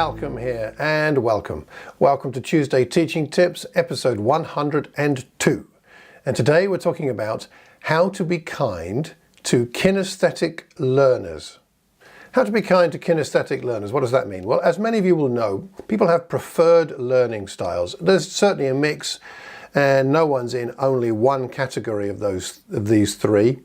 Malcolm here, and welcome. Welcome to Tuesday Teaching Tips, episode 102. And today we're talking about how to be kind to kinesthetic learners. How to be kind to kinesthetic learners. What does that mean? Well, as many of you will know, people have preferred learning styles. There's certainly a mix, and no one's in only one category of these three,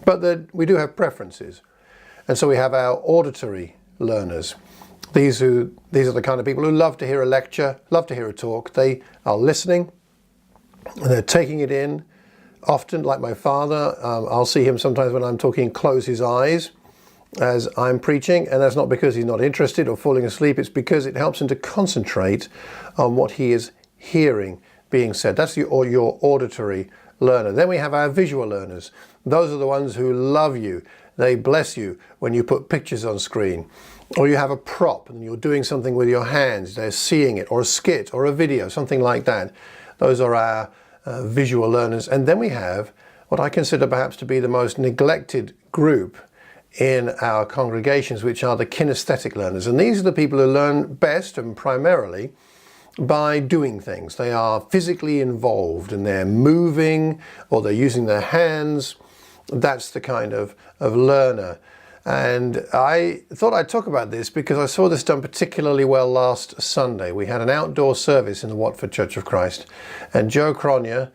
but we do have preferences. And so we have our auditory learners. These are the kind of people who love to hear a lecture, love to hear a talk. They are listening, and they're taking it in. Often, like my father, I'll see him sometimes when I'm talking close his eyes as I'm preaching, and that's not because he's not interested or falling asleep. It's because it helps him to concentrate on what he is hearing being said. That's your auditory learner. Then we have our visual learners. Those are the ones who love you. They bless you when you put pictures on screen, or you have a prop and you're doing something with your hands. They're seeing it, or a skit or a video, something like that. Those are our visual learners. And then we have what I consider perhaps to be the most neglected group in our congregations, which are the kinesthetic learners. And these are the people who learn best and primarily by doing things. They are physically involved and they're moving, or they're using their hands. That's the kind of learner. And I thought I'd talk about this because I saw this done particularly well last Sunday. We had an outdoor service in the Watford Church of Christ, and Joe Cronje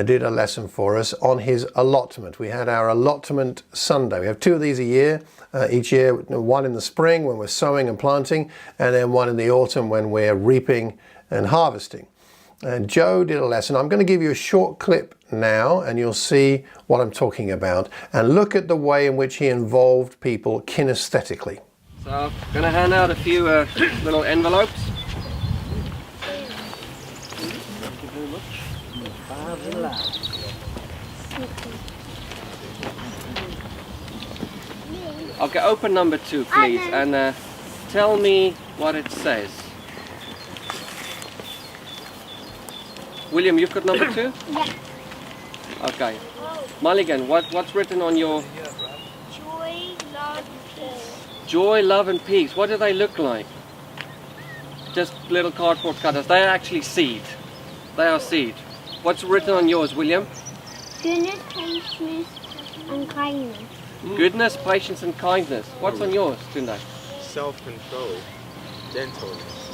did a lesson for us on his allotment. We had our allotment Sunday. We have two of these a year, each year, one in the spring when we're sowing and planting, and then one in the autumn when we're reaping and harvesting. And Joe did a lesson. I'm going to give you a short clip now, and you'll see what I'm talking about. And look at the way in which he involved people kinesthetically. So I'm going to hand out a few little envelopes. Thank you very much. Okay, open number 2, please, and tell me what it says. William, you've got number 2? Yeah. Okay. Mulligan, what's written on your... Joy, love, and peace. Joy, love and peace. What do they look like? Just little cardboard cutters. They are actually seed. They are seed. What's written on yours, William? Goodness, patience, and kindness. Goodness, patience and kindness. What's on yours, Tunde? Self-control, gentleness.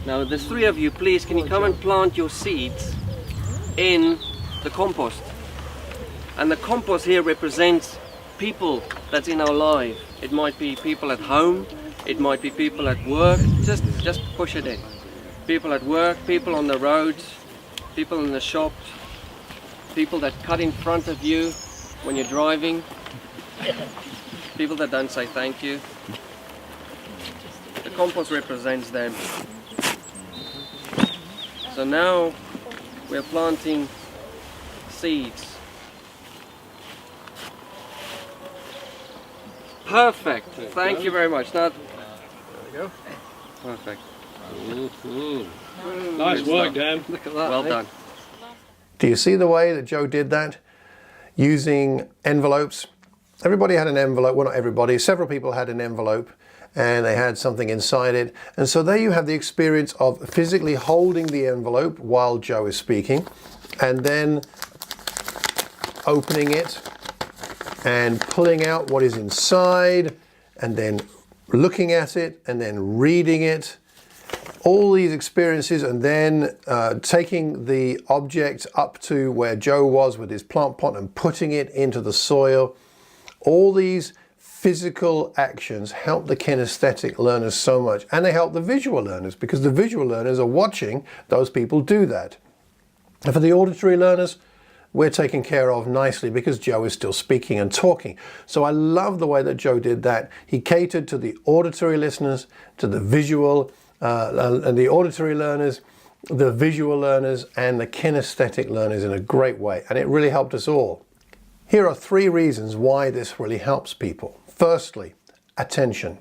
Now, there's 3 of you. Please, can you come and plant your seeds in the compost? And the compost here represents people that's in our life. It might be people at home. It might be people at work. Just push it in. People at work, people on the roads, people in the shops, people that cut in front of you when you're driving, people that don't say thank you. The compost represents them. So now we're planting seeds. Perfect. Thank you very much. Now, there we go. Perfect. Nice work, Dan. Look at that. Well done. Do you see the way that Joe did that? Using envelopes. Everybody had an envelope. Well, not everybody. Several people had an envelope, and they had something inside it. And so there you have the experience of physically holding the envelope while Joe is speaking, and then opening it and pulling out what is inside, and then looking at it, and then reading it. All these experiences, and then taking the object up to where Joe was with his plant pot and putting it into the soil. All these physical actions help the kinesthetic learners so much, and they help the visual learners because the visual learners are watching those people do that. And for the auditory learners, we're taken care of nicely because Joe is still speaking and talking. So I love the way that Joe did that. He catered to the auditory listeners, to the visual and the auditory learners, the visual learners, and the kinesthetic learners in a great way, and it really helped us all. Here are 3 reasons why this really helps people. Firstly, attention.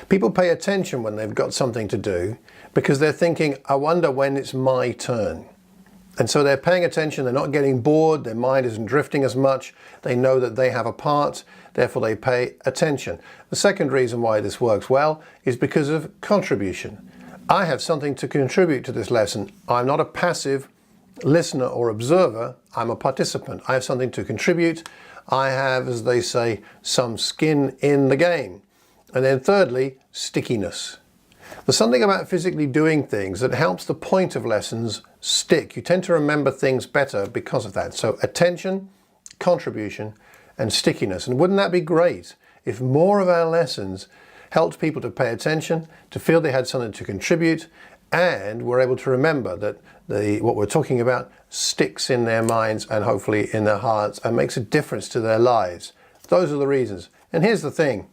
People pay attention when they've got something to do because they're thinking, I wonder when it's my turn. And so they're paying attention, they're not getting bored, their mind isn't drifting as much, they know that they have a part, therefore they pay attention. The second reason why this works well is because of contribution. I have something to contribute to this lesson. I'm not a passive listener or observer, I'm a participant. I have something to contribute. I have, as they say, some skin in the game. And then thirdly, stickiness. There's something about physically doing things that helps the point of lessons stick. You tend to remember things better because of that. So attention, contribution, and stickiness. And wouldn't that be great if more of our lessons helped people to pay attention, to feel they had something to contribute, and were able to remember that what we're talking about sticks in their minds and hopefully in their hearts and makes a difference to their lives. Those are the reasons. And here's the thing.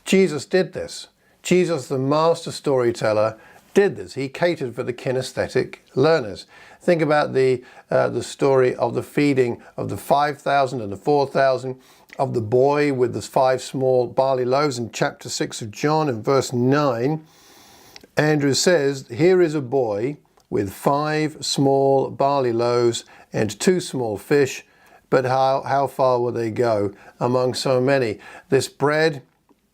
Jesus did this. Jesus, the master storyteller, did this. He catered for the kinesthetic learners. Think about the story of the feeding of the 5,000 and the 4,000, of the boy with the 5 small barley loaves in chapter 6 of John and verse 9. Andrew says, here is a boy with 5 small barley loaves and 2 small fish, but how far will they go among so many? This bread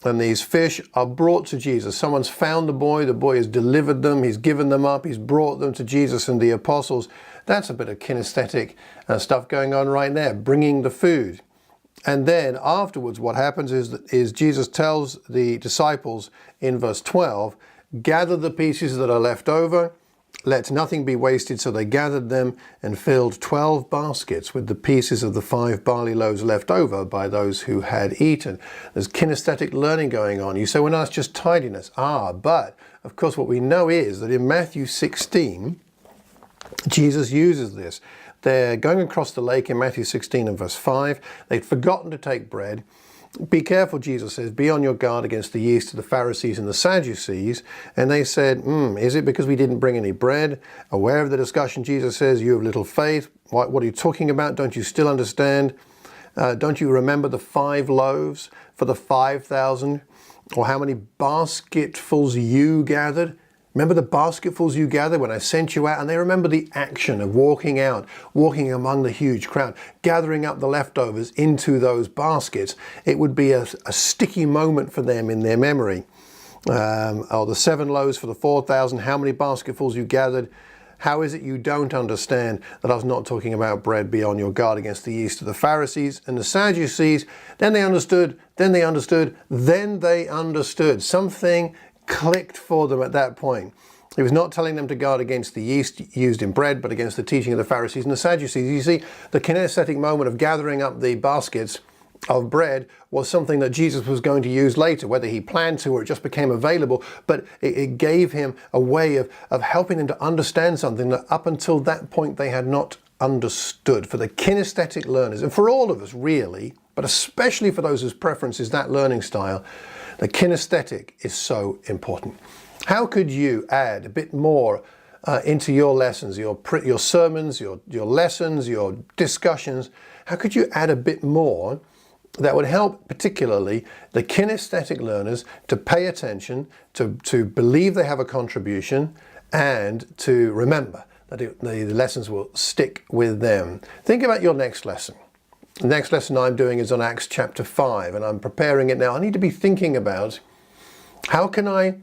and these fish are brought to Jesus. Someone's found the boy has delivered them, he's given them up, he's brought them to Jesus and the apostles. That's a bit of kinesthetic stuff going on right there, bringing the food. And then afterwards what happens is Jesus tells the disciples in verse 12, gather the pieces that are left over, let nothing be wasted. So they gathered them and filled 12 baskets with the pieces of the 5 barley loaves left over by those who had eaten. There's kinesthetic learning going on. You say, well, no, it's just tidiness. But of course what we know is that in Matthew 16, Jesus uses this. They're going across the lake in Matthew 16 and verse 5. They'd forgotten to take bread. Be careful, Jesus says, be on your guard against the yeast of the Pharisees and the Sadducees. And they said, is it because we didn't bring any bread? Aware of the discussion, Jesus says, you have little faith. What are you talking about? Don't you still understand? Don't you remember the 5 loaves for the 5,000? Or how many basketfuls you gathered? Remember the basketfuls you gathered when I sent you out? And they remember the action of walking out, walking among the huge crowd, gathering up the leftovers into those baskets. It would be a sticky moment for them in their memory. Or the 7 loaves for the 4,000, how many basketfuls you gathered? How is it you don't understand that I was not talking about bread? Be on your guard against the yeast of the Pharisees and the Sadducees. Then they understood. Something clicked for them at that point. He was not telling them to guard against the yeast used in bread, but against the teaching of the Pharisees and the Sadducees. You see, the kinesthetic moment of gathering up the baskets of bread was something that Jesus was going to use later, whether he planned to or it just became available, but it gave him a way of helping them to understand something that up until that point they had not understood. For the kinesthetic learners, and for all of us really, but especially for those whose preference is that learning style, the kinesthetic is so important. How could you add a bit more into your lessons, your sermons, your lessons, your discussions? How could you add a bit more that would help particularly the kinesthetic learners to pay attention, to believe they have a contribution, and to remember that the lessons will stick with them? Think about your next lesson. The next lesson I'm doing is on Acts chapter 5, and I'm preparing it now. I need to be thinking about how can I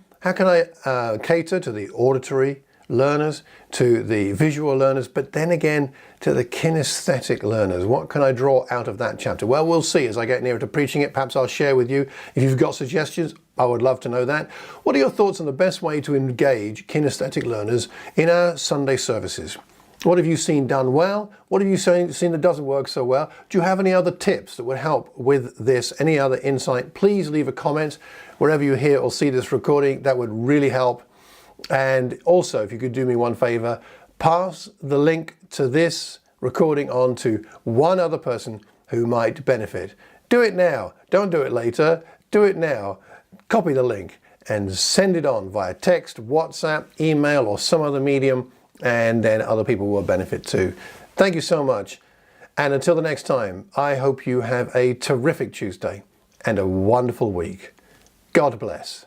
cater to the auditory learners, to the visual learners, but then again to the kinesthetic learners. What can I draw out of that chapter? Well, we'll see as I get nearer to preaching it. Perhaps I'll share with you. If you've got suggestions, I would love to know that. What are your thoughts on the best way to engage kinesthetic learners in our Sunday services? What have you seen done well? What have you seen that doesn't work so well? Do you have any other tips that would help with this? Any other insight? Please leave a comment wherever you hear or see this recording. That would really help. And also, if you could do me one favor, pass the link to this recording on to one other person who might benefit. Do it now. Don't do it later. Do it now. Copy the link and send it on via text, WhatsApp, email, or some other medium, and then other people will benefit too. Thank you so much. And until the next time, I hope you have a terrific Tuesday and a wonderful week. God bless.